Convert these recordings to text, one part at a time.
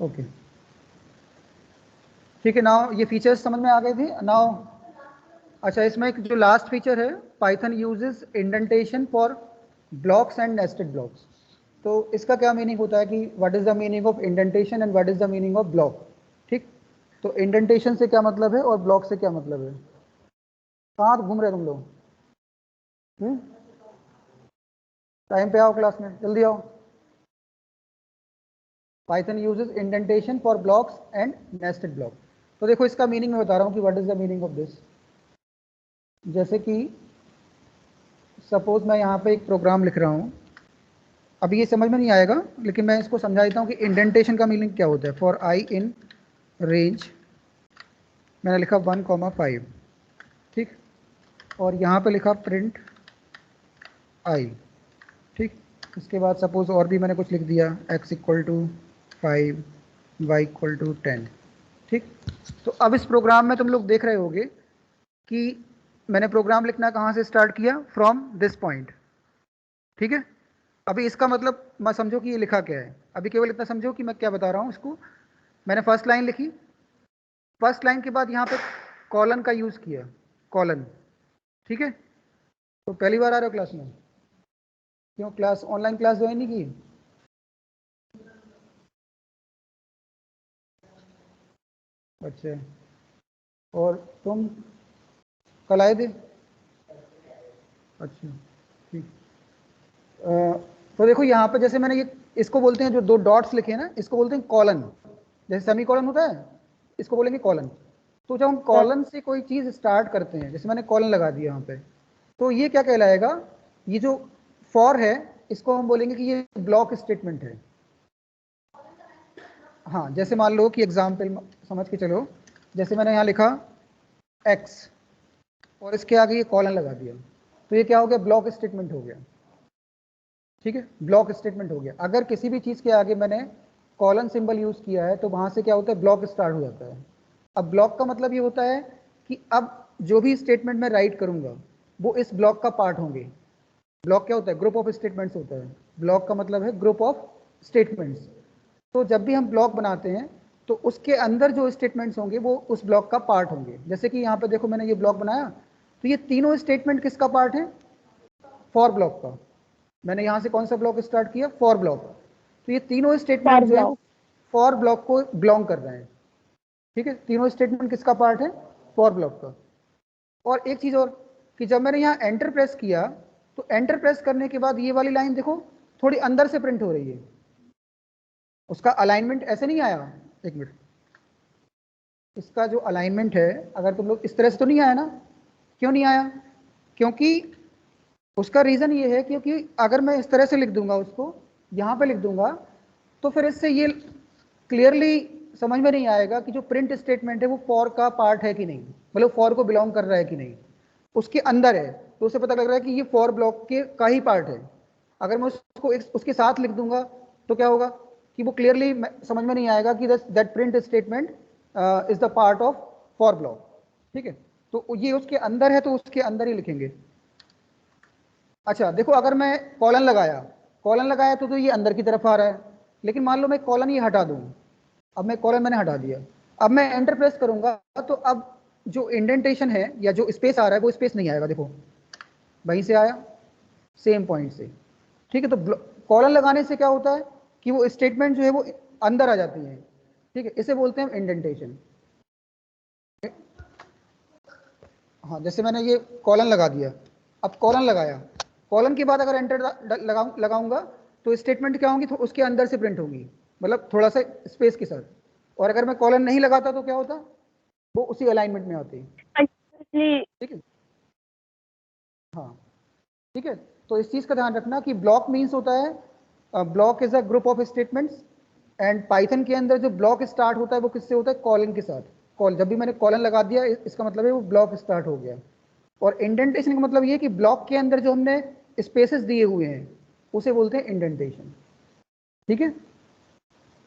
Okay ठीक है। Now ये फीचर्स समझ में आ गए थे। नाउ अच्छा, इसमें एक जो लास्ट फीचर है, Python uses indentation for blocks and nested blocks. तो इसका क्या मीनिंग होता है कि what is the meaning of indentation and what is the meaning of block. ठीक, तो इंडेंटेशन से क्या मतलब है और ब्लॉक से क्या मतलब है। कहाँ घूम रहे तुम लोग? टाइम पे आओ, क्लास में जल्दी आओ। Python uses indentation for blocks and nested block. तो देखो इसका मीनिंग मैं बता रहा हूँ कि what is the meaning of this. जैसे कि सपोज मैं यहाँ पे एक प्रोग्राम लिख रहा हूँ, अभी ये समझ में नहीं आएगा लेकिन मैं इसको समझा देता हूँ कि इंडेंटेशन का मीनिंग क्या होता है। फॉर आई इन रेंज मैंने लिखा 1,5, ठीक, और यहाँ पे लिखा प्रिंट आई, ठीक। इसके बाद सपोज और भी मैंने कुछ लिख दिया, x equal to 5, y equal to 10, ठीक। तो अब इस प्रोग्राम में तुम लोग देख रहे होगे कि मैंने प्रोग्राम लिखना कहाँ से स्टार्ट किया, फ्रॉम दिस पॉइंट, ठीक है। अभी इसका मतलब मैं समझो कि ये लिखा क्या है। अभी केवल इतना समझो कि मैं क्या बता रहा हूँ इसको। मैंने फर्स्ट लाइन लिखी, फर्स्ट लाइन के बाद यहाँ पे कॉलन का यूज़ किया, कॉलन, ठीक है। तो पहली बार आ रहे हो क्लास में? क्यों क्लास ऑनलाइन क्लास ज्वाइन नहीं की? अच्छा, और तुम कल आए थे? अच्छा ठीक। तो देखो यहाँ पे जैसे मैंने ये, इसको बोलते हैं जो दो डॉट्स लिखे हैं ना, इसको बोलते हैं कॉलन। जैसे सेमी कॉलन होता है, इसको बोलेंगे कॉलन। तो जब हम कॉलन से कोई चीज़ स्टार्ट करते हैं, जैसे मैंने कॉलन लगा दिया यहाँ पे, तो ये क्या कहलाएगा, ये जो फॉर है इसको हम बोलेंगे कि ये ब्लॉक स्टेटमेंट है। हाँ, जैसे मान लो कि एग्जाम्पल समझ के चलो, जैसे मैंने यहाँ लिखा x और इसके आगे ये कॉलन लगा दिया, तो ये क्या हो गया, ब्लॉक स्टेटमेंट हो गया, ठीक है। ब्लॉक स्टेटमेंट हो गया। अगर किसी भी चीज़ के आगे मैंने कॉलन सिंबल यूज़ किया है तो वहाँ से क्या होता है, ब्लॉक स्टार्ट हो जाता है। अब ब्लॉक का मतलब ये होता है कि अब जो भी स्टेटमेंट मैं राइट करूँगा वो इस ब्लॉक का पार्ट होंगे। ब्लॉक क्या होता है, ग्रुप ऑफ स्टेटमेंट्स होता है। ब्लॉक का मतलब है ग्रुप ऑफ स्टेटमेंट्स। तो जब भी हम ब्लॉक बनाते हैं तो उसके अंदर जो स्टेटमेंट्स होंगे वो उस ब्लॉक का पार्ट होंगे। जैसे कि यहाँ पे देखो मैंने ये ब्लॉक बनाया, तो ये तीनों स्टेटमेंट किसका पार्ट है, फॉर ब्लॉक का। मैंने यहाँ से कौन सा ब्लॉक स्टार्ट किया, फॉर ब्लॉक। तो ये तीनों स्टेटमेंट जो है वो फॉर ब्लॉक को बिलोंग कर रहे हैं, ठीक है। तीनों स्टेटमेंट किसका पार्ट है, फॉर ब्लॉक का। और एक चीज़ और, कि जब मैंने यहाँ एंटर प्रेस किया तो एंटर प्रेस करने के बाद ये वाली लाइन देखो थोड़ी अंदर से प्रिंट हो रही है। उसका अलाइनमेंट ऐसे नहीं आया, एक मिनट, इसका जो अलाइनमेंट है अगर तुम लोग इस तरह से तो नहीं आया ना। क्यों नहीं आया, क्योंकि उसका रीज़न ये है क्योंकि अगर मैं इस तरह से लिख दूंगा, उसको यहाँ पे लिख दूंगा, तो फिर इससे ये क्लियरली समझ में नहीं आएगा कि जो प्रिंट स्टेटमेंट है वो फॉर का पार्ट है कि नहीं, मतलब फॉर को बिलोंग कर रहा है कि नहीं, उसके अंदर है। तो उसे पता लग रहा है कि ये फॉर ब्लॉक के का ही पार्ट है। अगर मैं उसको उसके साथ लिख दूंगा तो क्या होगा कि वो क्लियरली समझ में नहीं आएगा कि that print statement is the part of for block, ठीक है। तो ये उसके अंदर है तो उसके अंदर ही लिखेंगे। अच्छा देखो, अगर मैं कॉलन लगाया, कॉलन लगाया तो ये अंदर की तरफ आ रहा है, लेकिन मान लो मैं कॉलन ये हटा दूं, अब मैं कॉलन मैंने हटा दिया, अब मैं एंटर प्रेस करूंगा तो अब जो इंडेंटेशन है या जो स्पेस आ रहा है वो स्पेस नहीं आएगा। देखो वहीं से आया, सेम पॉइंट से, ठीक है। तो कॉलन लगाने से क्या होता है कि वो स्टेटमेंट जो है वो अंदर आ जाती है, ठीक है। इसे बोलते हैं इंडेंटेशन। हाँ, जैसे मैंने ये कॉलन लगा दिया, अब कॉलन लगाया, कॉलन के बाद अगर एंटर लगाऊंगा तो स्टेटमेंट क्या होंगी, तो उसके अंदर से प्रिंट होंगी, मतलब थोड़ा सा स्पेस के साथ। और अगर मैं कॉलन नहीं लगाता तो क्या होता, वो उसी अलाइनमेंट में आती है, ठीक है। हाँ ठीक है। तो इस चीज़ का ध्यान रखना कि ब्लॉक मीन्स होता है, block is a group of statements. And Python के अंदर जो ब्लॉक स्टार्ट होता है वो किससे होता है, कॉलन के साथ। कॉल जब भी मैंने कॉलन लगा दिया इसका मतलब है वो ब्लॉक स्टार्ट हो गया। और इंडेंटेशन का मतलब ये कि ब्लॉक के अंदर जो हमने स्पेसेस दिए हुए हैं उसे बोलते हैं इंडेंटेशन, ठीक है।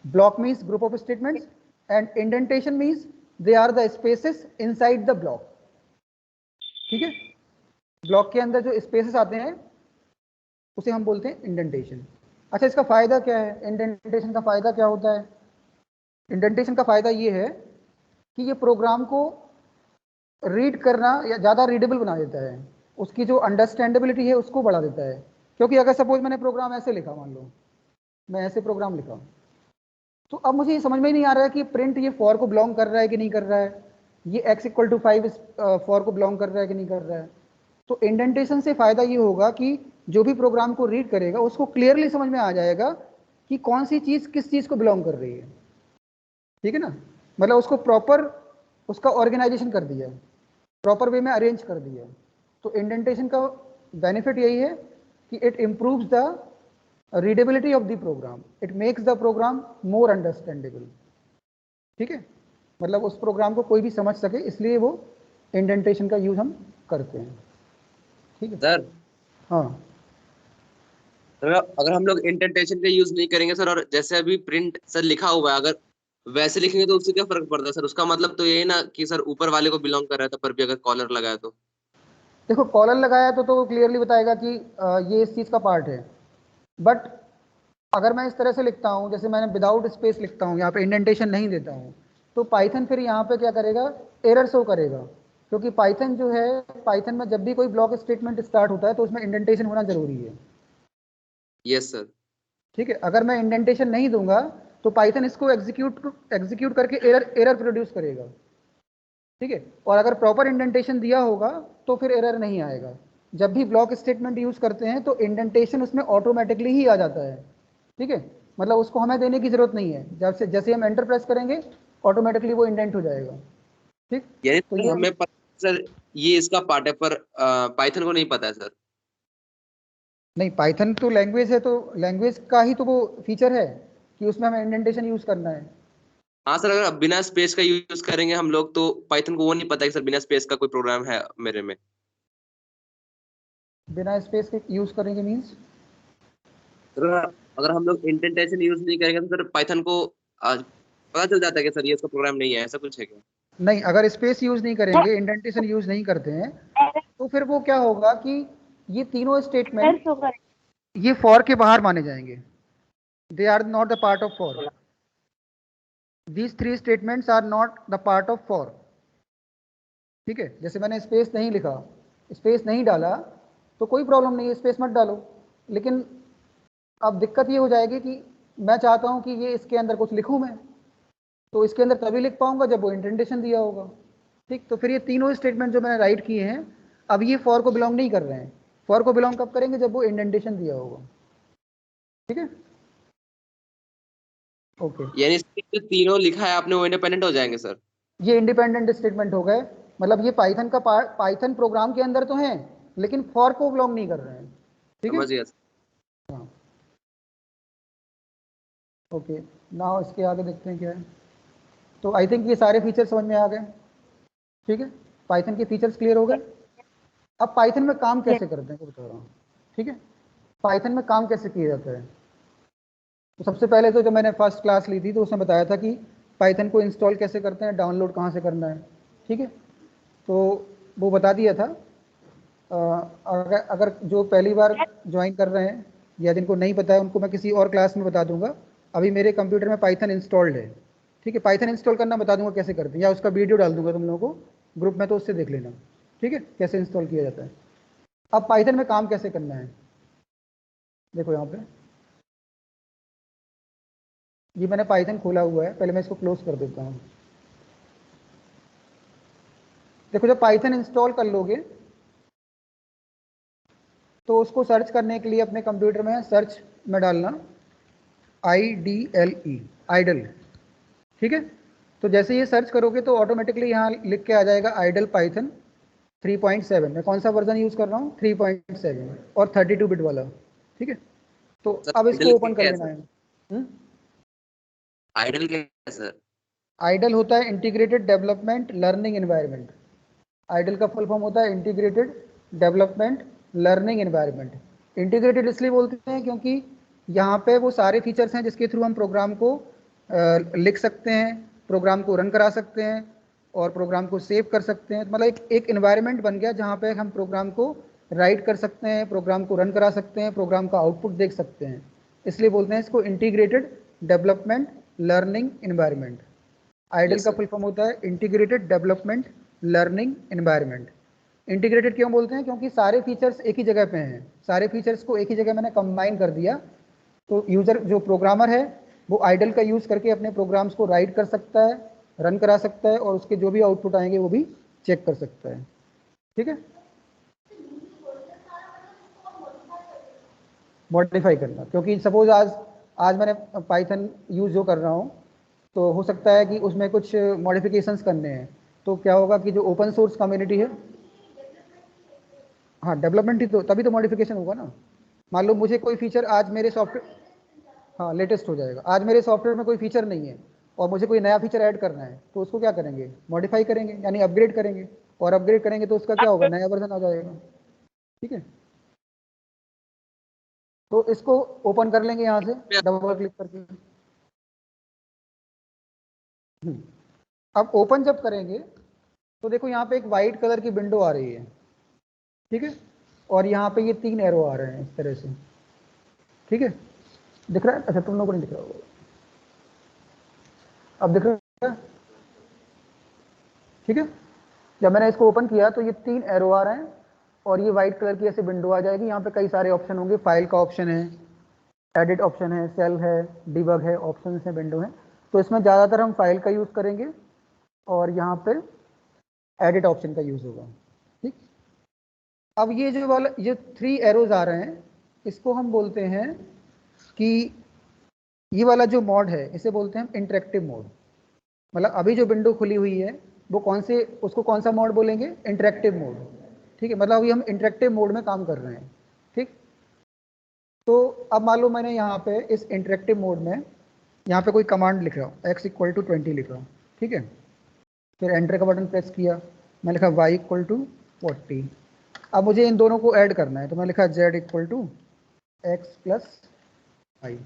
Block means group of statements and indentation means they are the spaces inside the block, ठीक है। ब्लॉक के अंदर जो स्पेसेस आते हैं उसे हम बोलते हैं इंडेंटेशन। अच्छा, इसका फायदा क्या है, इंडेंटेशन का फायदा क्या होता है? इंडेंटेशन का फायदा ये है कि ये प्रोग्राम को रीड करना या ज़्यादा रीडेबल बना देता है, उसकी जो अंडरस्टैंडेबिलिटी है उसको बढ़ा देता है। क्योंकि अगर सपोज मैंने प्रोग्राम ऐसे लिखा, मान लो मैं ऐसे प्रोग्राम लिखा, तो अब मुझे ये समझ में ही नहीं आ रहा है कि प्रिंट ये फॉर को बिलोंग कर रहा है कि नहीं कर रहा है, ये x इक्वल टू 5 फॉर को बिलोंग कर रहा है कि नहीं कर रहा है। तो इंडेंटेशन से फायदा ये होगा कि जो भी प्रोग्राम को रीड करेगा उसको क्लियरली समझ में आ जाएगा कि कौन सी चीज़ किस चीज़ को बिलोंग कर रही है। ठीक है ना, मतलब उसको प्रॉपर उसका ऑर्गेनाइजेशन कर दिया, प्रॉपर वे में अरेंज कर दिया। तो इंडेंटेशन का बेनिफिट यही है कि it improves the readability of the program, it makes the program more understandable. ठीक है, मतलब उस प्रोग्राम को कोई भी समझ सके, इसलिए वो इंडेंटेशन का यूज हम करते हैं। ठीक है सर। हाँ, अगर हम लोग इंडेंटेशन का यूज नहीं करेंगे सर, और जैसे अभी प्रिंट सर लिखा हुआ है, अगर वैसे लिखेंगे तो उससे क्या फर्क पड़ता है सर? उसका मतलब तो यही ना कि सर ऊपर वाले को बिलोंग कर रहा था, पर भी अगर कॉलर लगाया तो देखो कॉलर लगाया तो वो क्लियरली बताएगा कि ये इस चीज़ का पार्ट है। बट अगर मैं इस तरह से लिखता हूँ, जैसे मैंने विदाउट स्पेस लिखता हूँ, यहाँ पे इंडेंटेशन नहीं देता हूँ, तो पाइथन फिर यहाँ पे क्या करेगा, एरर शो करेगा। क्योंकि पाइथन जो है, पाइथन में जब भी कोई ब्लॉक स्टेटमेंट स्टार्ट होता है तो उसमें इंडेंटेशन होना जरूरी है। Yes sir. ठीक है, अगर मैं इंडेंटेशन नहीं दूंगा तो पाइथन इसको एग्जीक्यूट करके एरर एरर प्रोड्यूस करेगा। ठीक है, और अगर प्रॉपर इंडेंटेशन दिया होगा तो फिर एरर नहीं आएगा। जब भी ब्लॉक स्टेटमेंट यूज करते हैं तो इंडेंटेशन उसमें ऑटोमेटिकली ही आ जाता है। ठीक है, मतलब उसको हमें देने की जरूरत नहीं है, जब से जैसे हम एंटर प्रेस करेंगे ऑटोमेटिकली वो इंडेंट हो जाएगा। ठीक, यानी तो सर ये हम हमें पता सर ये इसका पार्ट है, पर पाइथन को नहीं पता है सर। नहीं, पाइथन तो लैंग्वेज है, तो लैंग्वेज का ही तो वो फीचर है कि उसमें हमें इंडेंटेशन यूज करना है। हाँ सर, अगर बिना स्पेस का यूज करेंगे हम लोग तो पाइथन को वो नहीं पता कि सर बिना स्पेस का कोई प्रोग्राम है मेरे में। बिना स्पेस के यूज करेंगे मीन्स, सर अगर हम लोग इंडेंटेशन यूज नहीं करेंगे तो सर पाइथन को आज पता चल जाता है कि सर ये इसका प्रोग्राम नहीं है, ऐसा कुछ है क्या? नहीं, अगर स्पेस यूज नहीं करेंगे, इंडेंटेशन यूज नहीं करते हैं, तो फिर वो क्या होगा कि ये तीनों स्टेटमेंट ये फॉर के बाहर माने जाएंगे, they are not the part of for, these three statements are not the part of for. ठीक है, जैसे मैंने स्पेस नहीं लिखा, स्पेस नहीं डाला, तो कोई प्रॉब्लम नहीं है, स्पेस मत डालो। लेकिन अब दिक्कत ये हो जाएगी कि मैं चाहता हूं कि ये इसके अंदर कुछ लिखूं मैं, तो इसके अंदर तभी लिख पाऊंगा जब वो इंडेंटेशन दिया होगा। ठीक, तो फिर ये तीनों स्टेटमेंट जो मैंने राइट किए हैं, अब ये फॉर को बिलोंग नहीं कर रहे हैं। फॉर को बिलोंग कब करेंगे, जब वो इंडेंटेशन दिया होगा। ठीक है, ओके। यानी जो तीनों लिखा है आपने वो इंडिपेंडेंट हो जाएंगे सर? ये इंडिपेंडेंट स्टेटमेंट हो गए, मतलब ये पाइथन का पार्ट, पाइथन प्रोग्राम के अंदर तो हैं लेकिन फॉर को बिलोंग नहीं कर रहे हैं। ठीक है, समझ गया सर। हाँ, ओके। नाउ इसके आगे देखते हैं क्या है। तो आई थिंक ये सारे फीचर समझ में आ गए। ठीक है, पाइथन के फीचर्स क्लियर हो गए। अब पाइथन में काम कैसे करते हैं वो बता रहा हूँ। ठीक है, पाइथन में काम कैसे किया जाता है। तो सबसे पहले तो जब मैंने फर्स्ट क्लास ली थी तो उसने बताया था कि पाइथन को इंस्टॉल कैसे करते हैं, डाउनलोड कहाँ से करना है। ठीक है, तो वो बता दिया था। अगर अगर जो पहली बार ज्वाइन कर रहे हैं या जिनको नहीं पता है उनको मैं किसी और क्लास में बता दूंगा। अभी मेरे कंप्यूटर में पाइथन इंस्टॉल्ड है। ठीक है, पाइथन इंस्टॉल करना बता दूंगा कैसे करते हैं, या उसका वीडियो डाल दूंगा तुम लोगों को ग्रुप में, तो उससे देख लेना। ठीक है, कैसे इंस्टॉल किया जाता है। अब पाइथन में काम कैसे करना है, देखो यहाँ पे ये मैंने पाइथन खोला हुआ है, पहले मैं इसको क्लोज कर देता हूँ। देखो जब पाइथन इंस्टॉल कर लोगे तो उसको सर्च करने के लिए अपने कंप्यूटर में सर्च में डालना IDLE, आइडल। ठीक है, तो जैसे ये सर्च करोगे तो ऑटोमेटिकली यहाँ लिख के आ जाएगा आइडल पाइथन 3.7। मैं कौन सा वर्जन यूज़ कर रहा हूँ, 3.7 और 32 बिट वाला। ठीक है, तो सर अब आइडल इसको ओपन कर क्या है लेना सर? है। आइडल क्या है सर? आइडल होता है integrated development learning environment. IDLE का फुल फॉर्म होता है integrated development learning environment. Integrated इसलिए बोलते हैं क्योंकि यहाँ पे वो सारे फीचर्स हैं जिसके थ्रू हम प्रोग्राम को लिख सकते हैं, प्रोग्राम को रन करा सकते हैं और प्रोग्राम को सेव कर सकते हैं। मतलब एक इन्वायरमेंट बन गया जहाँ पे हम प्रोग्राम को राइट कर सकते हैं, प्रोग्राम को रन करा सकते हैं, प्रोग्राम का आउटपुट देख सकते हैं। इसलिए बोलते हैं इसको integrated development learning environment. IDLE Yes, का sir. फुल फॉर्म होता है integrated development learning environment. Integrated क्यों बोलते हैं? क्योंकि सारे फीचर्स एक ही जगह पे हैं, सारे फीचर्स को एक ही जगह मैंने कंबाइन कर दिया। तो यूजर जो प्रोग्रामर है वो आइडल का यूज करके अपने प्रोग्राम्स को राइट कर सकता है, रन करा सकता है, और उसके जो भी आउटपुट आएंगे वो भी चेक कर सकता है। ठीक है, मॉडिफाई करना, क्योंकि सपोज आज मैंने पाइथन यूज जो कर रहा हूँ, तो हो सकता है कि उसमें कुछ मॉडिफिकेशंस करने हैं। तो क्या होगा कि जो ओपन सोर्स कम्युनिटी है, हाँ डेवलपमेंट ही तो, तभी तो मॉडिफिकेशन होगा ना। मान लो मुझे कोई फीचर आज मेरे सॉफ्टवेयर, हाँ लेटेस्ट हो जाएगा। आज मेरे सॉफ्टवेयर में कोई फीचर नहीं है और मुझे कोई नया फीचर ऐड करना है, तो उसको क्या करेंगे? मॉडिफाई करेंगे, यानी अपग्रेड करेंगे। और अपग्रेड करेंगे तो उसका क्या होगा? नया वर्जन आ जाएगा। ठीक है, तो इसको ओपन कर लेंगे यहाँ से डबल क्लिक करके। अब ओपन जब करेंगे तो देखो यहाँ पे एक वाइट कलर की विंडो आ रही है। ठीक है, और यहाँ पे ये 3 एरो आ रहे हैं इस तरह से। ठीक है, दिख रहा है? अच्छा, तुम लोगों को नहीं दिख रहा होगा, अब दिख रहा है? ठीक है, जब मैंने इसको ओपन किया तो ये 3 एरो आ रहे हैं और ये वाइट कलर की ऐसे विंडो आ जाएगी। यहाँ पे कई सारे ऑप्शन होंगे, फाइल का ऑप्शन है, एडिट ऑप्शन है, सेल है, डिबग है, ऑप्शन है, विंडो है। तो इसमें ज़्यादातर हम फाइल का यूज़ करेंगे और यहाँ पे एडिट ऑप्शन का यूज़ होगा। ठीक, अब ये जो वाला ये 3 एरोज आ रहे हैं, इसको हम बोलते हैं कि ये वाला जो मोड है इसे बोलते हैं इंटरेक्टिव मोड। मतलब अभी जो विंडो खुली हुई है वो उसको कौन सा मोड बोलेंगे? Interactive mode. ठीक है, मतलब अभी हम इंटरेक्टिव मोड में काम कर रहे हैं। ठीक, तो अब मान लो मैंने यहाँ पे इस इंटरेक्टिव मोड में यहाँ पे कोई कमांड लिख रहा हूँ, x=20 लिख रहा हूँ। ठीक है, फिर एंटर का बटन प्रेस किया, मैं लिखा y=40। अब मुझे इन दोनों को ऐड करना है, तो मैं लिखा z=x+y।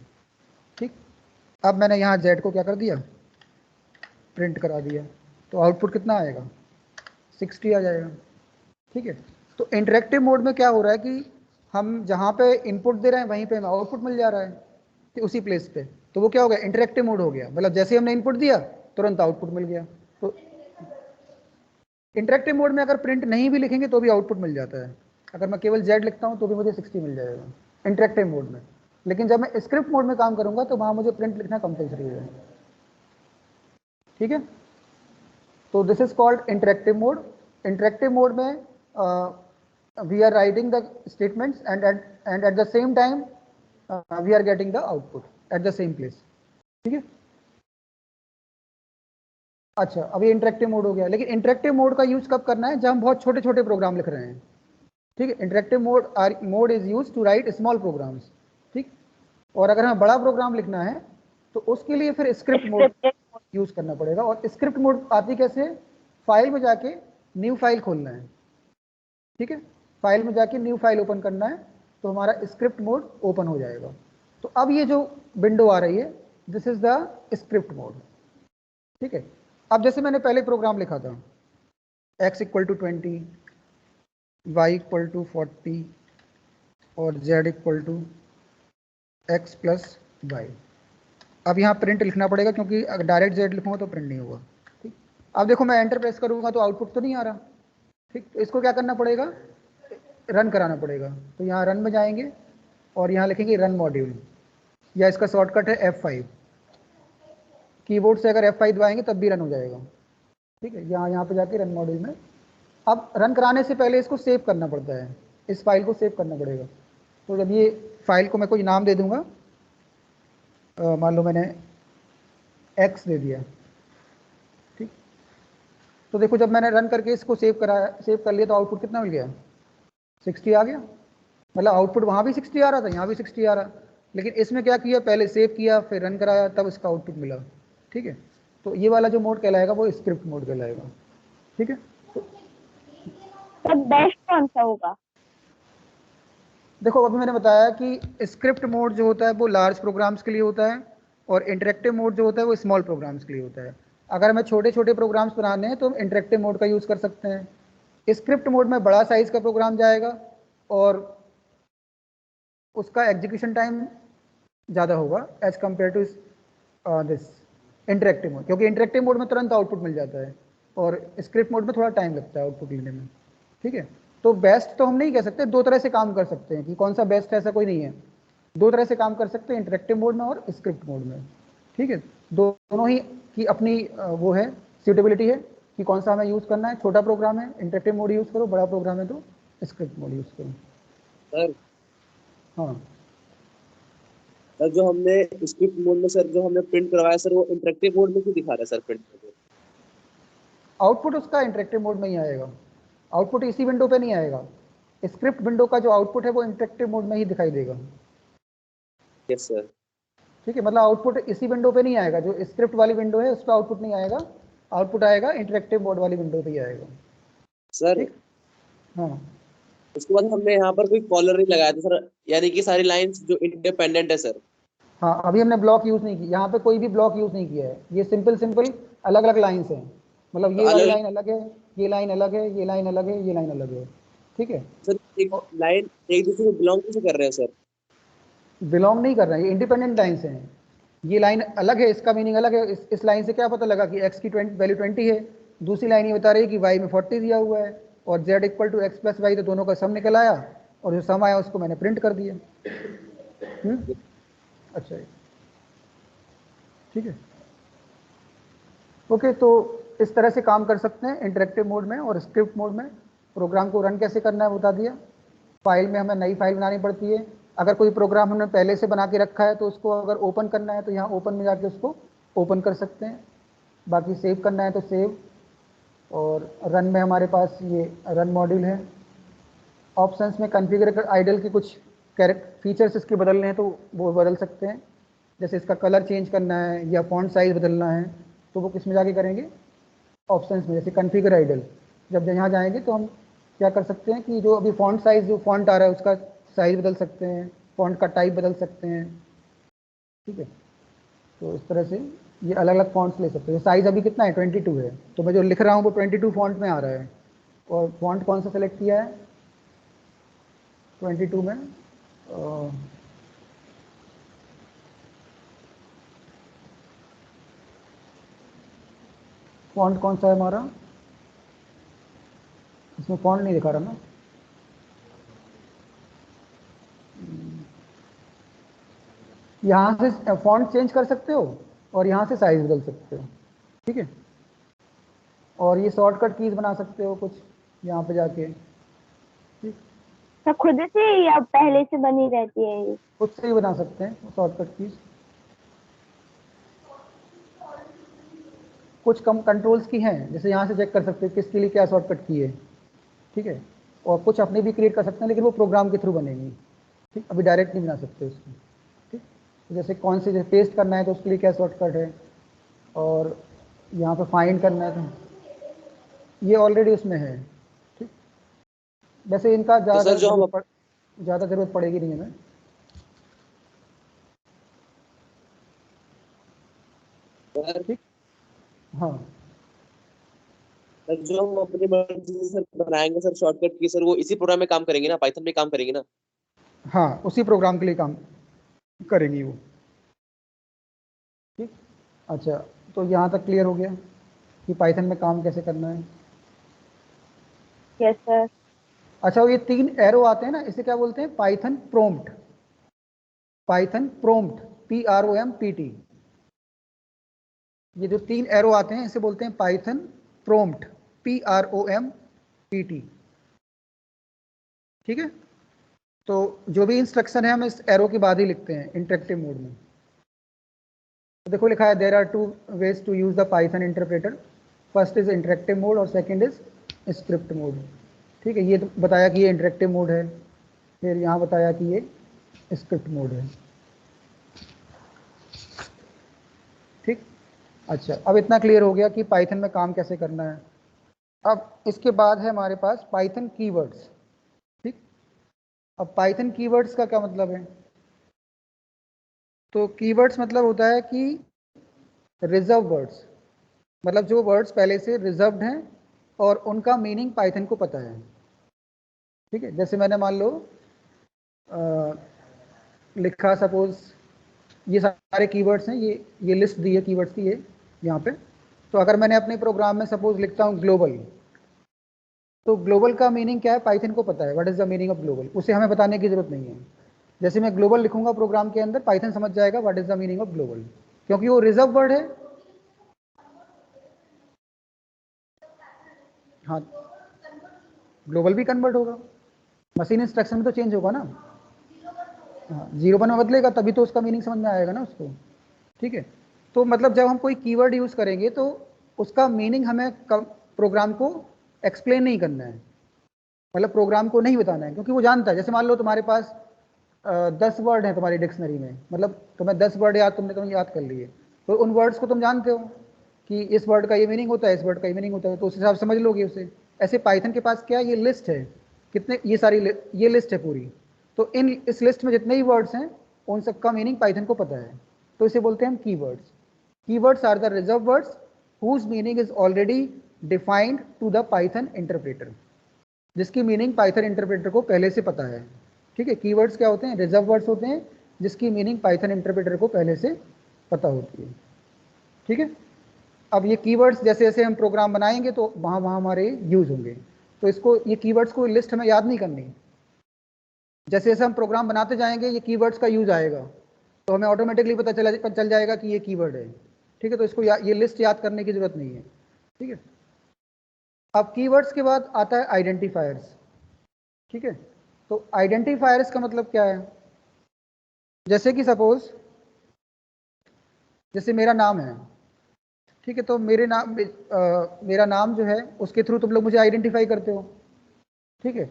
ठीक, अब मैंने यहाँ z को क्या कर दिया? प्रिंट करा दिया। तो आउटपुट कितना आएगा? 60 आ जाएगा। ठीक है, तो इंटरेक्टिव मोड में क्या हो रहा है कि हम जहाँ पे इनपुट दे रहे हैं वहीं पे हमें आउटपुट मिल जा रहा है, कि उसी प्लेस पे। तो वो क्या हो गया? इंटरेक्टिव मोड हो गया। मतलब जैसे हमने इनपुट दिया तुरंत आउटपुट मिल गया। तो इंटरेक्टिव मोड में अगर प्रिंट नहीं भी लिखेंगे तो भी आउटपुट मिल जाता है। अगर मैं केवल z लिखता हूँ तो भी मुझे 60 मिल जाएगा इंटरेक्टिव मोड में। लेकिन जब मैं स्क्रिप्ट मोड में काम करूंगा तो वहां मुझे प्रिंट लिखना कंपलसरी है। ठीक है, तो this is called interactive mode. Interactive mode में we are writing the statements and at the same time we are getting the output at the same place. ठीक है, अच्छा अब ये इंटरेक्टिव मोड हो गया। लेकिन इंटरेक्टिव मोड का यूज कब करना है? जब हम बहुत छोटे छोटे प्रोग्राम लिख रहे हैं। ठीक है, interactive mode is used to write small programs. ठीक, और अगर हमें बड़ा प्रोग्राम लिखना है तो उसके लिए फिर स्क्रिप्ट मोड यूज करना पड़ेगा। और स्क्रिप्ट मोड आती कैसे? फाइल में जाके न्यू फाइल खोलना है। ठीक है, फाइल में जाके न्यू फाइल ओपन करना है तो हमारा स्क्रिप्ट मोड ओपन हो जाएगा। तो अब ये जो विंडो आ रही है this is the script mode. ठीक है, अब जैसे मैंने पहले प्रोग्राम लिखा था x=20, y=40 और z=x+y। अब यहाँ प्रिंट लिखना पड़ेगा क्योंकि अगर डायरेक्ट z लिखूंगा तो प्रिंट नहीं होगा। ठीक, अब देखो मैं एंटर प्रेस करूंगा तो आउटपुट तो नहीं आ रहा। ठीक, तो इसको क्या करना पड़ेगा? रन कराना पड़ेगा। तो यहाँ रन में जाएंगे और यहाँ लिखेंगे रन मॉड्यूल, या इसका शॉर्टकट है F5। कीबोर्ड से अगर F5 दबाएंगे तब भी रन हो जाएगा। ठीक है, यहाँ पे जाके रन मॉड्यूल में। अब रन कराने से पहले इसको सेव करना पड़ता है, इस फाइल को सेव करना पड़ेगा। तो जब ये फाइल को मैं कोई नाम दे दूंगा, मान लो मैंने x दे दिया। ठीक, तो देखो जब मैंने रन करके इसको सेव कर लिया तो आउटपुट कितना मिल गया? 60 आ गया। मतलब आउटपुट वहाँ भी 60 आ रहा था, यहाँ भी 60 आ रहा। लेकिन इसमें क्या किया? पहले सेव किया फिर रन कराया तब इसका आउटपुट मिला। ठीक है, तो ये वाला जो मोड कहलाएगा वो स्क्रिप्ट मोड कहलाएगा। ठीक है, तो बेस्ट कौन सा होगा? देखो अभी मैंने बताया कि स्क्रिप्ट मोड जो होता है वो लार्ज प्रोग्राम्स के लिए होता है और इंटरेक्टिव मोड जो होता है वो स्मॉल प्रोग्राम्स के लिए होता है। अगर हमें छोटे छोटे प्रोग्राम्स बनाने हैं तो हम इंटरेक्टिव मोड का यूज़ कर सकते हैं। स्क्रिप्ट मोड में बड़ा साइज का प्रोग्राम जाएगा और उसका एग्जीक्यूशन टाइम ज़्यादा होगा as compare to this interactive mode, क्योंकि इंटरेक्टिव मोड में तुरंत आउटपुट मिल जाता है और स्क्रिप्ट मोड में थोड़ा टाइम लगता है आउटपुट लेने में। ठीक है, तो बेस्ट तो हम नहीं कह सकते, दो तरह से काम कर सकते हैं कि कौन सा बेस्ट है ऐसा कोई नहीं है, दो तरह से काम कर सकते हैं, इंटरेक्टिव मोड में और स्क्रिप्ट मोड में। ठीक है, दोनों ही की अपनी वो है सूटेबिलिटी है कि कौन सा हमें यूज़ करना है। छोटा प्रोग्राम है इंटरेक्टिव मोड यूज़ करो, बड़ा प्रोग्राम है तो स्क्रिप्ट मोड यूज़ करो। सर हाँ सर जो हमने स्क्रिप्ट मोड में सर जो हमने प्रिंट करवाया सर वो इंटरेक्टिव मोड में क्यों दिखा रहा है सर प्रिंट करके? आउटपुट उसका इंटरेक्टिव मोड में ही आएगा, आउटपुट इसी विंडो पे नहीं आएगा। स्क्रिप्ट विंडो का जो आउटपुट है वो इंटरेक्टिव मोड में ही दिखाई देगा। Yes sir. ठीक है, मतलब आउटपुट इसी विंडो पे नहीं आएगा, जो स्क्रिप्ट वाली विंडो है उस पर आउटपुट नहीं आएगा, आउटपुट आएगा इंटरेक्टिव मोड वाली विंडो पे ही आएगा। सर ठीक, हाँ उसके बाद हमने यहाँ पर कोई कॉलर नहीं लगाया था सर, यानी कि सारी लाइंस जो इंडिपेंडेंट है सर। हाँ, अभी हमने ब्लॉक यूज़ नहीं की, यहाँ पे कोई भी ब्लॉक यूज़ नहीं किया है, ये सिंपल अलग अलग लाइन्स हैं, मतलब तो ये वाली अलग लाइन अलग है, ये लाइन अलग है, ये लाइन अलग है, ये लाइन अलग है। ठीक है, सर एक लाइन एक दूसरे को बिलोंग कैसे कर रहे हैं सर? बिलोंग नहीं कर रहे हैं, ये इंडिपेंडेंट लाइन से हैं। ये लाइन अलग है, इसका मीनिंग अलग है। इस लाइन से क्या पता लगा कि x की वैल्यू 20 है, दूसरी लाइन ये बता रही है कि y में 40 दिया हुआ है और z equal to x plus y, तो दोनों का सम निकल आया और जो सम आया उसको मैंने प्रिंट कर दिया। अच्छा जी, ठीक है, ओके। तो इस तरह से काम कर सकते हैं इंटरेक्टिव मोड में और स्क्रिप्ट मोड में। प्रोग्राम को रन कैसे करना है बता दिया। फाइल में हमें नई फाइल बनानी पड़ती है, अगर कोई प्रोग्राम हमने पहले से बना के रखा है तो उसको अगर ओपन करना है तो यहाँ ओपन में जाके उसको ओपन कर सकते हैं, बाकी सेव करना है तो सेव। और रन में हमारे पास ये रन मॉड्यूल है। ऑप्शंस में कॉन्फ़िगर आइडल के कुछ फीचर्स इसके बदलने हैं तो वो बदल सकते हैं, जैसे इसका कलर चेंज करना है या फॉन्ट साइज़ बदलना है तो वो किस में जाके करेंगे, ऑप्शंस में, जैसे कॉन्फ़िगर आइडल। जब यहाँ जाएंगे तो हम क्या कर सकते हैं कि जो अभी फॉन्ट साइज़ जो फॉन्ट आ रहा है उसका साइज़ बदल सकते हैं, फॉन्ट का टाइप बदल सकते हैं। ठीक है, तो इस तरह से ये अलग अलग फॉन्ट्स ले सकते हैं। साइज़ अभी कितना है 22 है, तो मैं जो लिख रहा हूँ वो 22 फॉन्ट में आ रहा है। और फॉन्ट कौन सा सेलेक्ट किया है 22 में, फॉन्ट कौन सा है हमारा, इसमें फॉन्ट नहीं दिखा रहा ना। यहाँ से फॉन्ट चेंज कर सकते हो और यहाँ से साइज़ बदल सकते हो। ठीक है, और ये शॉर्टकट कीज़ बना सकते हो कुछ यहाँ पे जाके। ठीक, तो खुद से या पहले से बनी रहती है ये? खुद से ही बना सकते हैं शॉर्टकट कीज़। कुछ कम कंट्रोल्स की हैं, जैसे यहाँ से चेक कर सकते हो किसके लिए क्या शॉर्टकट की है। ठीक है, और कुछ अपने भी क्रिएट कर सकते हैं लेकिन वो प्रोग्राम के थ्रू बनेंगी। ठीक, अभी डायरेक्ट नहीं बना सकते उसको। ठीक, जैसे कौन से जैसे पेस्ट करना है तो उसके लिए क्या शॉर्टकट है, और यहाँ पे फाइंड करना है तो ये ऑलरेडी उसमें है। ठीक, वैसे इनका तो सर जो हम ज़्यादा ज़रूरत पड़ेगी नहीं हमें। सर ठीक, हाँ सर जो हम अपनी मर्जी से सर बनाएंगे सर शॉर्टकट की सर, वो इसी प्रोग्राम में काम करेंगे ना, पाइथन में काम करेंगे ना? हाँ, उसी प्रोग्राम के लिए काम करेंगी वो। ठीक, अच्छा, तो यहाँ तक क्लियर हो गया कि पाइथन में काम कैसे करना है। Yes sir. अच्छा, ये 3 एरो आते हैं ना, इसे क्या बोलते हैं, Python prompt. Python prompt, PROMPT। ये जो 3 एरो आते हैं इसे बोलते हैं पाइथन प्रोम्प्ट, PROMPT। ठीक है, तो जो भी इंस्ट्रक्शन है हम इस एरो के बाद ही लिखते हैं इंटरेक्टिव मोड में। तो देखो लिखा है there are 2 ways to use the Python interpreter, first is interactive mode और सेकंड इज स्क्रिप्ट मोड। ठीक है, ये तो बताया कि ये इंटरेक्टिव मोड है, फिर यहाँ बताया कि ये स्क्रिप्ट मोड है। ठीक, अच्छा, अब इतना क्लियर हो गया कि पाइथन में काम कैसे करना है। अब इसके बाद है हमारे पास पाइथन कीवर्ड्स। ठीक, अब पाइथन कीवर्ड्स का क्या मतलब है, तो कीवर्ड्स मतलब होता है कि रिजर्व वर्ड्स, मतलब जो वर्ड्स पहले से रिजर्व्ड हैं और उनका मीनिंग पाइथन को पता है। ठीक है, जैसे मैंने मान लो लिखा सपोज ये सारे कीवर्ड्स हैं, ये लिस्ट दी है कीवर्ड्स की ये यहाँ पे। तो अगर मैंने अपने प्रोग्राम में सपोज लिखता हूँ ग्लोबल, तो ग्लोबल का मीनिंग क्या है पाइथन को पता है, what is the meaning of global, उसे हमें बताने की जरूरत नहीं है। जैसे मैं ग्लोबल लिखूंगा प्रोग्राम के अंदर, पाइथन समझ जाएगा what is the meaning of global, क्योंकि वो रिजर्व वर्ड है। हाँ, ग्लोबल भी कन्वर्ट होगा, मशीन इंस्ट्रक्शन में तो चेंज होगा ना। हाँ, 0 में बदलेगा तभी तो उसका मीनिंग समझ में आएगा ना उसको। ठीक है, तो मतलब जब हम कोई कीवर्ड यूज करेंगे तो उसका मीनिंग हमें प्रोग्राम को एक्सप्लेन नहीं करना है, मतलब प्रोग्राम को नहीं बताना है, क्योंकि वो जानता है। जैसे मान लो तुम्हारे पास 10 वर्ड हैं तुम्हारी डिक्शनरी में, मतलब तुम्हें 10 वर्ड तुमने याद कर लिए, तो उन वर्ड्स को तुम जानते हो कि इस वर्ड का ये मीनिंग होता है, इस वर्ड का ये मीनिंग होता है, तो उस हिसाब से समझ लोगे उसे। ऐसे पाइथन के पास क्या है, ये लिस्ट है, कितने ये सारी ये लिस्ट है पूरी, तो इस लिस्ट में जितने ही वर्ड्स हैं उन सबका मीनिंग पाइथन को पता है, तो इसे बोलते हैं हम keywords. Keywords are the reserved words whose meaning is already defined to the Python interpreter, जिसकी मीनिंग पाइथन इंटरप्रेटर को पहले से पता है। ठीक है, कीवर्ड्स क्या होते हैं, रिजर्व वर्ड्स होते हैं जिसकी मीनिंग पाइथन इंटरप्रेटर को पहले से पता होती है। ठीक है, अब ये कीवर्ड्स जैसे जैसे हम प्रोग्राम बनाएंगे तो वहाँ वहाँ हमारे यूज होंगे, तो इसको ये कीवर्ड्स को लिस्ट हमें याद नहीं करनी, जैसे जैसे हम प्रोग्राम बनाते जाएंगे ये कीवर्ड्स का यूज आएगा तो हमें ऑटोमेटिकली पता चल जाएगा कि ये कीवर्ड है। ठीक है, तो इसको ये लिस्ट याद करने की जरूरत नहीं है। ठीक है, अब कीवर्ड्स के बाद आता है आइडेंटिफायर्स। ठीक है, तो आइडेंटिफायर्स का मतलब क्या है, जैसे कि सपोज जैसे मेरा नाम है, ठीक है, तो मेरा नाम जो है उसके थ्रू तुम लोग मुझे आइडेंटिफाई करते हो। ठीक है,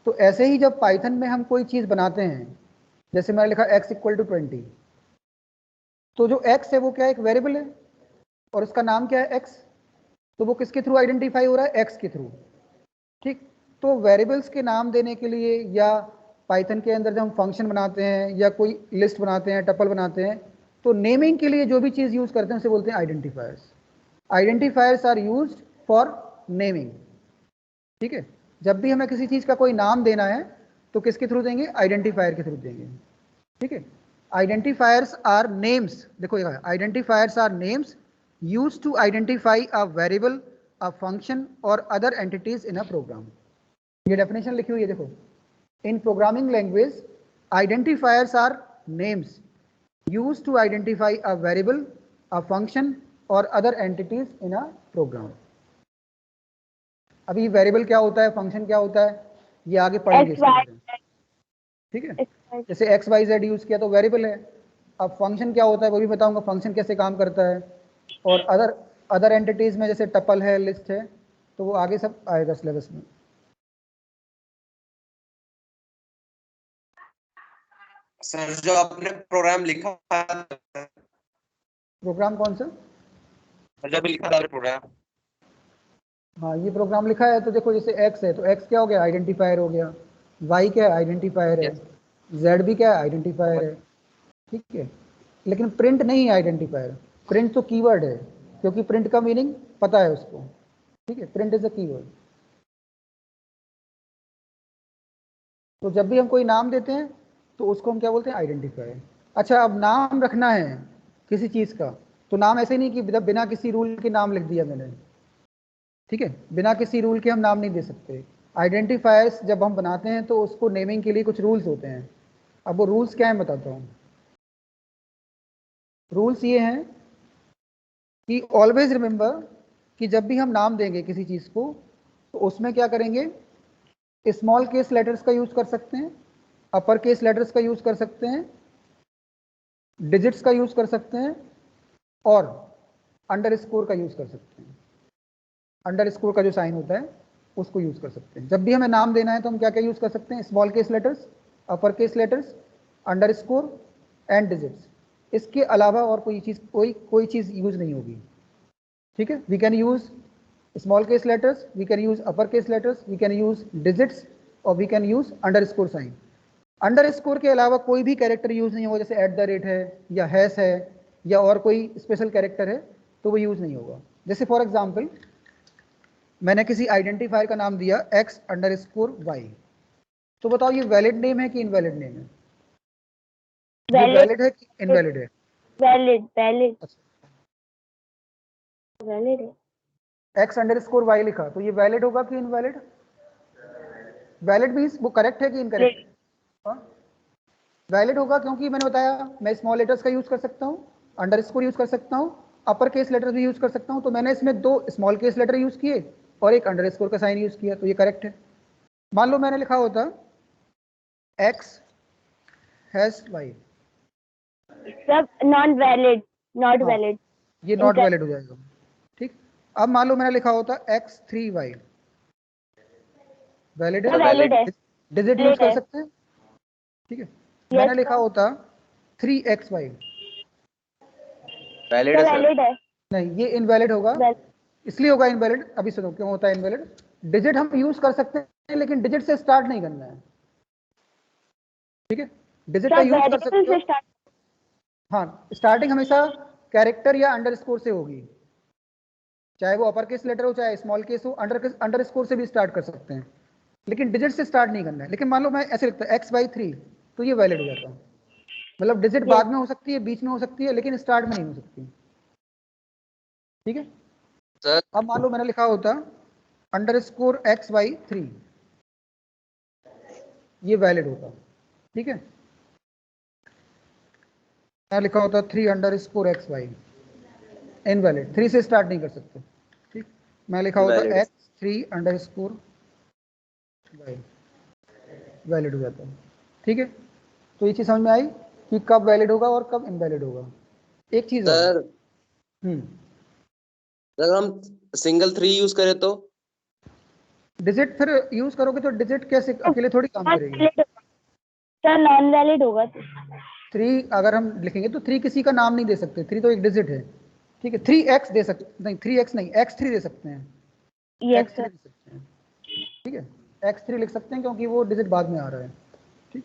तो ऐसे ही जब पाइथन में हम कोई चीज़ बनाते हैं, जैसे मैंने लिखा x = 20, तो जो x है वो क्या है, एक वेरिएबल है, और उसका नाम क्या है x, तो वो किसके थ्रू आइडेंटिफाई हो रहा है, x के थ्रू। ठीक, तो वेरिएबल्स के नाम देने के लिए या पाइथन के अंदर जब हम फंक्शन बनाते हैं या कोई लिस्ट बनाते हैं, टपल बनाते हैं, तो नेमिंग के लिए जो भी चीज़ यूज़ करते हैं उसे बोलते हैं identifiers. Identifiers are used for naming. ठीक है, जब भी हमें किसी चीज़ का कोई नाम देना है तो किसके थ्रू देंगे, आइडेंटिफायर के थ्रू देंगे। ठीक है, आइडेंटिफायर्स आर नेम्स, देखो identifiers are names used to identify a variable, a function और other entities in a program. ये डेफिनेशन लिखी हुई है देखो, in programming language identifiers are names used to identify a variable, a function और other entities in a program. अभी variable क्या होता है, फंक्शन क्या होता है, ये आगे पढ़ेंगे इसके बारे में। ठीक है, जैसे एक्स वाई जेड यूज किया तो वेरिएबल है। अब फंक्शन क्या होता है वो भी बताऊंगा, फंक्शन कैसे काम करता है, और अदर एंटिटीज में जैसे टपल है, लिस्ट है, तो वो आगे सब आएगा सिलेबस में। सर जो आपने प्रोग्राम लिखा, प्रोग्राम कौन सा, जब लिखा था प्रोग्राम, हाँ ये प्रोग्राम लिखा है, तो देखो जैसे एक्स है तो एक्स क्या हो गया, आइडेंटिफायर हो गया, वाई क्या है, आइडेंटिफायर है, जेड भी क्या है, आइडेंटिफायर है। ठीक है, लेकिन प्रिंट नहीं है आइडेंटिफायर, प्रिंट तो कीवर्ड है, क्योंकि प्रिंट का मीनिंग पता है उसको। ठीक है, प्रिंट इज अ कीवर्ड। तो जब भी हम कोई नाम देते हैं तो उसको हम क्या बोलते हैं, आइडेंटिफायर। अच्छा, अब नाम रखना है किसी चीज़ का, तो नाम ऐसे नहीं कि बिना किसी रूल के नाम लिख दिया मैंने। ठीक है, बिना किसी रूल के हम नाम नहीं दे सकते। आइडेंटिफायर्स जब हम बनाते हैं तो उसको नेमिंग के लिए कुछ रूल्स होते हैं। अब वो रूल्स क्या है बताता हूँ। रूल्स ये हैं कि ऑलवेज रिमेंबर कि जब भी हम नाम देंगे किसी चीज़ को तो उसमें क्या करेंगे, स्मॉल केस लेटर्स का यूज़ कर सकते हैं, अपर केस लेटर्स का यूज़ कर सकते हैं, डिजिट्स का यूज़ कर सकते हैं, और अंडरस्कोर का यूज़ कर सकते हैं। अंडरस्कोर का जो साइन होता है उसको यूज़ कर सकते हैं। जब भी हमें नाम देना है तो हम क्या क्या यूज़ कर सकते हैं, small case letters, upper case letters, underscore and digits. इसके अलावा और कोई चीज़ यूज़ नहीं होगी। ठीक है, we can use small case letters, we can use upper case letters, we can use digits, और we can use underscore sign. Underscore के अलावा कोई भी कैरेक्टर यूज़ नहीं होगा, जैसे @ है या हैश है या और कोई स्पेशल कैरेक्टर है तो वो यूज़ नहीं होगा। जैसे फॉर एग्जाम्पल मैंने किसी आइडेंटिफायर का नाम दिया x_y, तो बताओ ये वैलिड नेम है कि इनवैलिड नेम है, ये वैलिड है कि इनवैलिड है, वैलिड वैलिड वैलिड है। x_y लिखा तो ये वैलिड होगा कि इनवैलिड? वैलिड मीन्स वो करेक्ट है कि इनकरेक्ट? वैलिड होगा क्योंकि मैंने बताया मैं स्मॉल लेटर्स का यूज कर सकता हूँ, अंडरस्कोर यूज कर सकता हूँ, अपर केस लेटर भी यूज कर सकता हूँ। तो मैंने इसमें 2 स्मॉल केस लेटर यूज किए और एक अंडरस्कोर का साइन यूज किया, तो ये करेक्ट है। मान लो मैंने लिखा होता x हैज y, सब नॉन वैलिड, नॉट हाँ, वैलिड। ये नॉट वैलिड हो जाएगा। ठीक, अब मान लो मैंने लिखा होता x3y, वैलिड है? वैलिड है, डिजिट यूज वैलिड कर है। सकते हैं। ठीक है, मैंने लिखा होता 3xy, वैलिड है सर। वैलिड है। नहीं, ये इनवैलिड होगा। Valid। इसलिए होगा इनवैलिड, अभी सुनो क्यों होता है इनवैलिड। डिजिट हम यूज कर सकते हैं लेकिन डिजिट से स्टार्ट नहीं करना है। ठीक है, डिजिट का सब यूज कर वेरिएबल सकते से हो। स्टार्ट। हाँ, स्टार्टिंग हमेशा कैरेक्टर या अंडरस्कोर से होगी, चाहे वो अपर केस लेटर हो चाहे स्मॉल केस हो, अंडरस्कोर से भी स्टार्ट कर सकते हैं, लेकिन डिजिट से स्टार्ट नहीं करना है। लेकिन मान लो मैं ऐसे लिखता x/3, तो ये वैलिड हो जाता है। मतलब डिजिट Yes। बाद में हो सकती है, बीच में हो सकती है, लेकिन स्टार्ट में नहीं हो सकती। ठीक है, सर अब मान लो मैंने लिखा होता _x/3, ये वैलिड होता। ठीक है, मैं लिखा होता 3_xy, इनवैलिड, 3 से स्टार्ट नहीं कर सकते। ठीक, मैं लिखा होता Valid। x3_y, वैलिड हो जाता है। ठीक है, तो ये चीज समझ में आई कि कब वैलिड होगा और कब इनवैलिड होगा। एक चीज और, सर अगर हम सिंगल 3 यूज करें तो? डिजिट फिर यूज करोगे तो डिजिट कैसे अकेले थोड़ी काम करेगी। सर नॉन वैलिड होगा। 3 अगर हम लिखेंगे तो 3 किसी का नाम नहीं दे सकते, 3 तो एक डिजिट है। ठीक है, 3x दे सकते, नहीं 3x नहीं, x3 दे सकते हैं, यस x3 सर। दे सकते हैं। ठीक है, x3 लिख सकते हैं क्योंकि वो डिजिट बाद में आ रहा है। ठीक,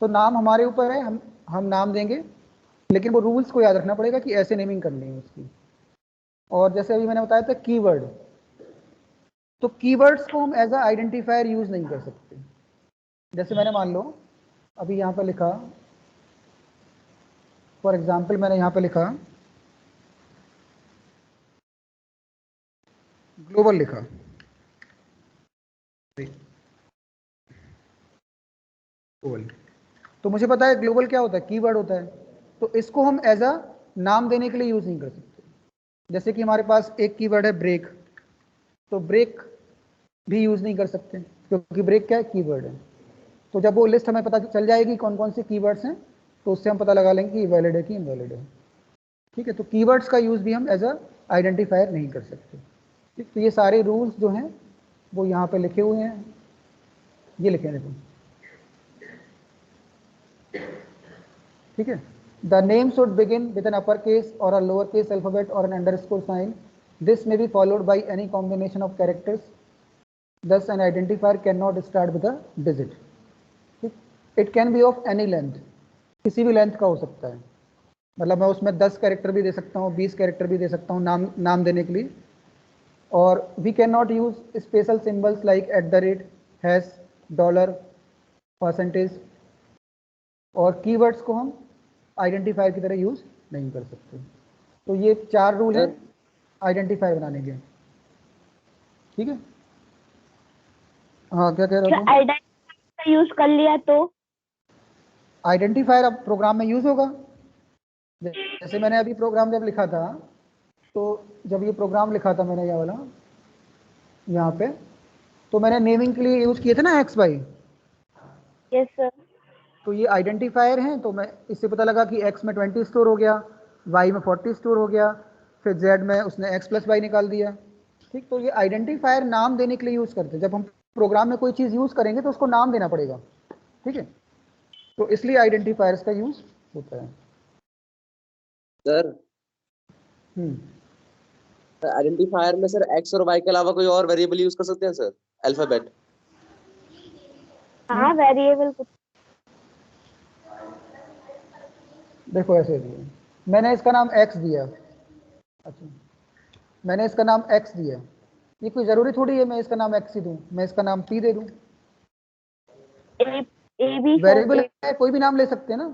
तो नाम हमारे ऊपर है, हम नाम देंगे, लेकिन वो रूल्स को याद रखना पड़ेगा कि ऐसे नेमिंग करनी है उसकी। और जैसे अभी मैंने बताया था कीवर्ड, तो कीवर्ड्स को हम एज अ आइडेंटिफायर यूज नहीं कर सकते। जैसे मैंने मान लो अभी यहाँ पे लिखा, फॉर एग्जाम्पल मैंने यहाँ पे लिखा ग्लोबल लिखा, ग्लोबल, तो मुझे पता है ग्लोबल क्या होता है, कीवर्ड होता है, तो इसको हम एज अ नाम देने के लिए यूज नहीं कर सकते। जैसे कि हमारे पास एक कीवर्ड है ब्रेक, तो ब्रेक भी यूज नहीं कर सकते क्योंकि ब्रेक क्या है, कीवर्ड है। तो जब वो लिस्ट हमें पता चल जाएगी कौन कौन से कीवर्ड्स हैं, तो उससे हम पता लगा लेंगे कि वैलिड है कि इनवैलिड है। ठीक है, तो कीवर्ड्स का यूज भी हम एज अ आइडेंटिफायर नहीं कर सकते। ठीक, तो ये सारे रूल्स जो हैं वो यहाँ पे लिखे हुए हैं, ये लिखे हैं देखो। ठीक है, the name should begin with an upper case और अ लोअर केस अल्फाबेट और an underscore sign, this may be followed by any combination of characters, thus an identifier cannot start with a digit. It can be of any length, किसी भी length का हो सकता है। मतलब मैं उसमें 10 कैरेक्टर भी दे सकता हूँ, 20 कैरेक्टर भी दे सकता हूँ नाम देने के लिए। और we can not use special symbols like @ hash, dollar, percentage, और कीवर्ड्स को हम आइडेंटिफायर की तरह यूज नहीं कर सकते। तो ये 4 रूल हैं आइडेंटिफायर बनाने के। ठीक है, हाँ क्या कह रहे हो तुम? आइडेंटिफायर का यूज कर लिया तो आइडेंटिफायर अब प्रोग्राम में यूज होगा। जैसे मैंने अभी प्रोग्राम जब लिखा था, तो जब ये प्रोग्राम लिखा था मैंने ये वाला यहाँ पे, तो मैंने नेमिंग के लिए यूज किए थे ना x y, यस सर। तो ये आइडेंटिफायर हैं। तो मैं इससे पता लगा कि x में 20 स्टोर हो गया, y में 40 स्टोर हो गया, फिर z में उसने x + y निकाल दिया। ठीक, तो ये आइडेंटिफायर नाम देने के लिए यूज करते हैं। जब हम प्रोग्राम में कोई चीज़ यूज करेंगे तो उसको नाम देना पड़ेगा। ठीक है, तो इसलिए आइडेंटिफायर्स का यूज होता है। सर आइडेंटिफायर में सर x और y के अलावा कोई और वेरिएबल यूज कर सकते हैं सर? अल्फाबेट? हाँ वेरिएबल कुछ। देखो ऐसे दिया, मैंने इसका नाम x दिया, अच्छा मैंने इसका नाम x दिया, ये कोई ज़रूरी थोड़ी है मैं इसका नाम x ही दूँ, मैं इसका नाम p दे दूँ। ए बी सर वेरिएबल है, कोई भी नाम ले सकते हैं ना।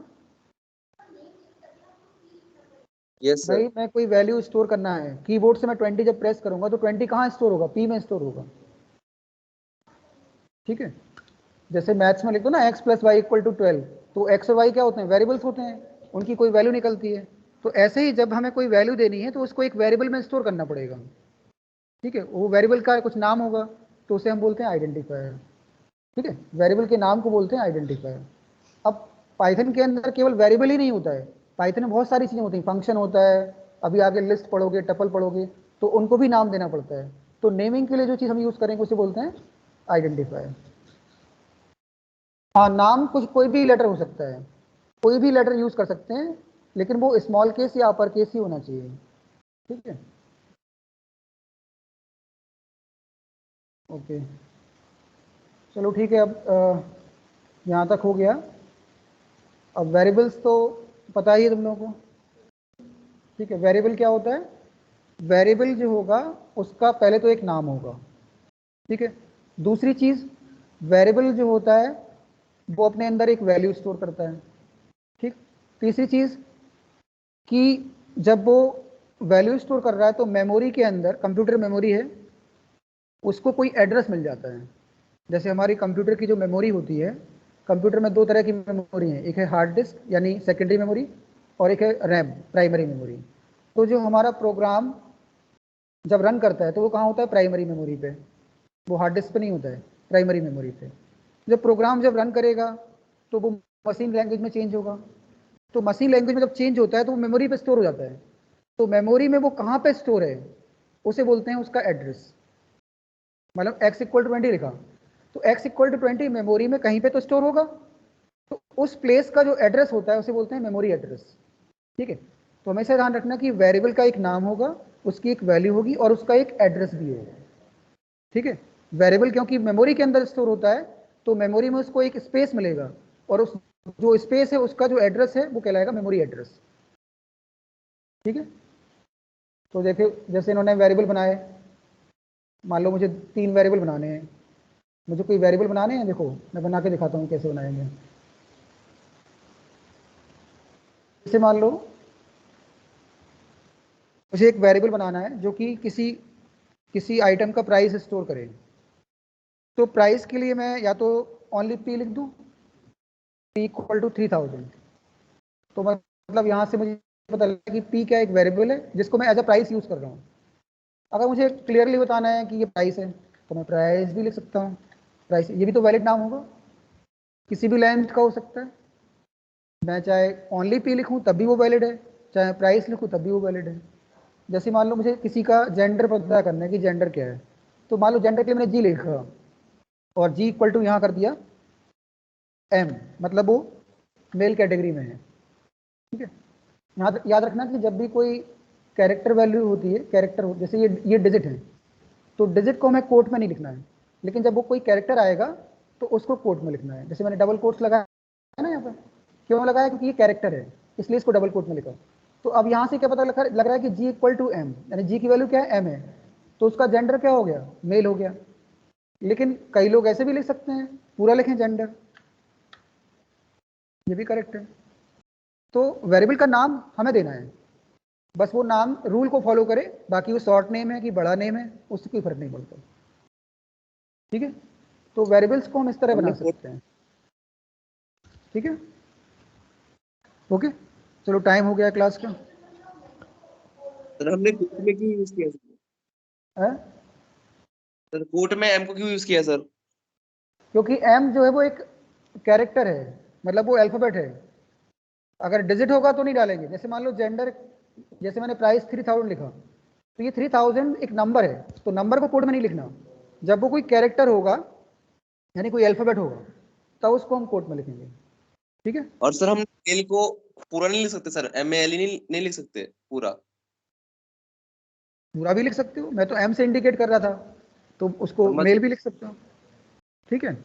Yes sir. भाई मैं कोई वैल्यू स्टोर करना है, कीबोर्ड से मैं 20 जब प्रेस करूंगा तो 20 कहाँ स्टोर होगा? पी में स्टोर होगा। ठीक है, जैसे मैथ्स में लिख दो ना x plus y equal to 12, तो x और y क्या होते हैं? वेरिएबल्स होते हैं, उनकी कोई वैल्यू निकलती है। तो ऐसे ही जब हमें कोई वैल्यू देनी है तो उसको एक वेरिएबल में स्टोर करना पड़ेगा। ठीक है, वो वेरिएबल का कुछ नाम होगा तो उसे हम बोलते हैं आइडेंटिफायर। ठीक है, वेरिएबल के नाम को बोलते हैं आइडेंटिफायर। अब पाइथन के अंदर केवल वेरिएबल ही नहीं होता है, पाइथन में बहुत सारी चीज़ें होती हैं, फंक्शन होता है, अभी आगे लिस्ट पढ़ोगे, टपल पढ़ोगे, तो उनको भी नाम देना पड़ता है। तो नेमिंग के लिए जो चीज़ हम यूज़ करेंगे उसे बोलते हैं आइडेंटिफायर। हाँ, नाम कुछ कोई भी लेटर हो सकता है, कोई भी लेटर यूज़ कर सकते हैं, लेकिन वो स्मॉल केस या अपर केस ही होना चाहिए। ठीक है, ओके, चलो ठीक है। अब यहाँ तक हो गया। अब वेरिएबल्स तो पता ही है तुम लोगों को। ठीक है, वेरिएबल क्या होता है? वेरिएबल जो होगा उसका पहले तो एक नाम होगा। ठीक है, दूसरी चीज़, वेरिएबल जो होता है वो अपने अंदर एक वैल्यू स्टोर करता है। ठीक, तीसरी चीज़ कि जब वो वैल्यू स्टोर कर रहा है तो मेमोरी के अंदर, कंप्यूटर मेमोरी है, उसको कोई एड्रेस मिल जाता है। जैसे हमारी कंप्यूटर की जो मेमोरी होती है, कंप्यूटर में दो तरह की मेमोरी है, एक है हार्ड डिस्क यानी सेकेंडरी मेमोरी, और एक है रैम प्राइमरी मेमोरी। तो जो हमारा प्रोग्राम जब रन करता है तो वो कहाँ होता है? प्राइमरी मेमोरी पे, वो हार्ड डिस्क पे नहीं होता है, प्राइमरी मेमोरी पे। जब प्रोग्राम जब रन करेगा तो वो मशीन लैंग्वेज में चेंज होगा, तो मशीन लैंग्वेज में जब चेंज होता है तो वो मेमोरी पे स्टोर हो जाता है। तो मेमोरी में वो कहाँ पे स्टोर है उसे बोलते हैं उसका एड्रेस। मतलब x इक्वल टू 20 लिखा, तो x इक्वल टू 20 मेमोरी में कहीं पे तो स्टोर होगा, तो उस प्लेस का जो एड्रेस होता है उसे बोलते हैं मेमोरी एड्रेस। ठीक है, तो हमेशा ध्यान रखना कि वेरिएबल का एक नाम होगा, उसकी एक वैल्यू होगी और उसका एक एड्रेस भी होगा। ठीक है, वेरिएबल क्योंकि मेमोरी के अंदर स्टोर होता है तो मेमोरी में उसको एक स्पेस मिलेगा, और उस जो स्पेस है उसका जो एड्रेस है वो कहलाएगा मेमोरी एड्रेस। ठीक है, तो देखिए जैसे इन्होंने वेरिएबल बनाए, मान लो मुझे 3 वेरिएबल बनाने हैं, मुझे कोई वेरिएबल बनाने हैं, देखो मैं बना के दिखाता हूँ कैसे बनाएंगे। जैसे मान लो मुझे एक वेरिएबल बनाना है जो कि किसी किसी आइटम का प्राइस स्टोर करे। तो प्राइस के लिए मैं या तो ओनली पी लिख दूँ, पी इक्वल टू 3000। तो मतलब यहाँ से मुझे पता लगा कि पी क्या एक वेरिएबल है जिसको मैं एज अ प्राइस यूज़ कर रहा हूँ। अगर मुझे क्लियरली बताना है कि ये प्राइस है तो मैं प्राइस भी लिख सकता हूँ, प्राइस, ये भी तो वैलिड नाम होगा, किसी भी लेंथ का हो सकता है। मैं चाहे ओनली पी लिखूँ तब भी वो वैलिड है, चाहे प्राइस लिखूँ तब भी वो वैलिड है। जैसे मान लो मुझे किसी का जेंडर पता करना है कि जेंडर क्या है, तो मान लो जेंडर के लिए मैंने जी लिखा और जी इक्वल टू यहाँ कर दिया एम, मतलब वो मेल कैटेगरी में है। ठीक है, यहाँ याद रखना कि जब भी कोई कैरेक्टर वैल्यू होती है, कैरेक्टर जैसे ये डिजिट है, तो डिजिट को हमें कोट में नहीं लिखना है, लेकिन जब वो कोई कैरेक्टर आएगा तो उसको कोट में लिखना है। जैसे मैंने डबल कोट्स लगाया है ना यहाँ पर, क्यों लगाया? क्योंकि ये कैरेक्टर है इसलिए इसको डबल कोट में लिखा। तो अब यहाँ से क्या पता लग रहा है कि जी इक्वल टू एम, यानी जी की वैल्यू क्या है? एम है, तो उसका जेंडर क्या हो गया? मेल हो गया। लेकिन कई लोग ऐसे भी लिख सकते हैं, पूरा लिखें जेंडर, ये भी करेक्ट है। तो वेरिएबल का नाम हमें देना है, बस वो नाम रूल को फॉलो करे, बाकी वो शॉर्ट नेम है कि बड़ा नेम है उससे कोई फर्क नहीं पड़ता। ठीक है, तो वेरिएबल्स को हम इस तरह हमने बना सकते हैं। ठीक है, ओके, चलो टाइम हो गया क्लास का। सर हमने कोट में क्यों यूज किया है? सर? कोट में एम को क्यों यूज किया सर? क्योंकि एम जो है वो एक कैरेक्टर है, मतलब वो अल्फाबेट है। अगर डिजिट होगा तो नहीं डालेंगे। जैसे मान लो जेंडर, जैसे मैंने प्राइस 3000 लिखा, तो ये 3000 एक नंबर है, तो नंबर को कोड में नहीं लिखना। जब वो कोई कैरेक्टर होगा यानी कोई अल्फाबेट होगा तब उसको हम कोड में लिखेंगे। ठीक है, और सर हम एल को पूरा नहीं लिख सकते सर, एम ए एल नहीं लिख सकते पूरा? पूरा भी लिख सकते हो, मैं तो एम से इंडिकेट कर रहा था, तो उसको समझ। मेल भी लिख सकते हो। ठीक है,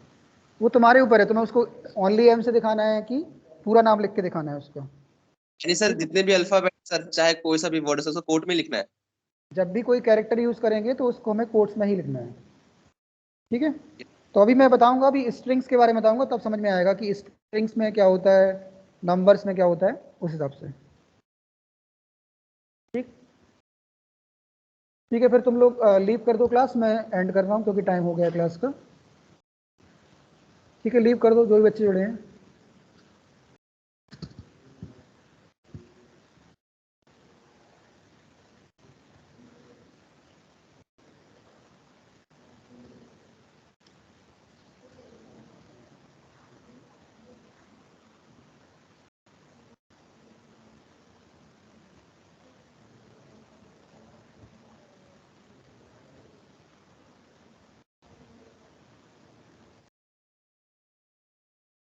वो तुम्हारे ऊपर है, तुम्हें उसको ओनली एम से दिखाना है कि पूरा नाम लिख के दिखाना है उसका। यानी सर ठीक है, जितने भी अल्फाबेट सर, चाहे कोई सा भी वर्ड है, उसको कोट में लिखना है? जब भी कोई कैरेक्टर यूज करेंगे तो उसको हमें कोट्स में ही लिखना है। ठीक है, तो अभी मैं बताऊंगा, अभी स्ट्रिंग्स के बारे में बताऊंगा, तब समझ में आएगा कि स्ट्रिंग्स में क्या होता है, नंबर्स में क्या होता है, उस हिसाब से। ठीक ठीक है, फिर तुम लोग लीव कर दो क्लास, मैं एंड कर रहा हूँ क्योंकि टाइम हो गया क्लास का। ठीक है, लीव कर दो जो भी बच्चे जुड़े हैं।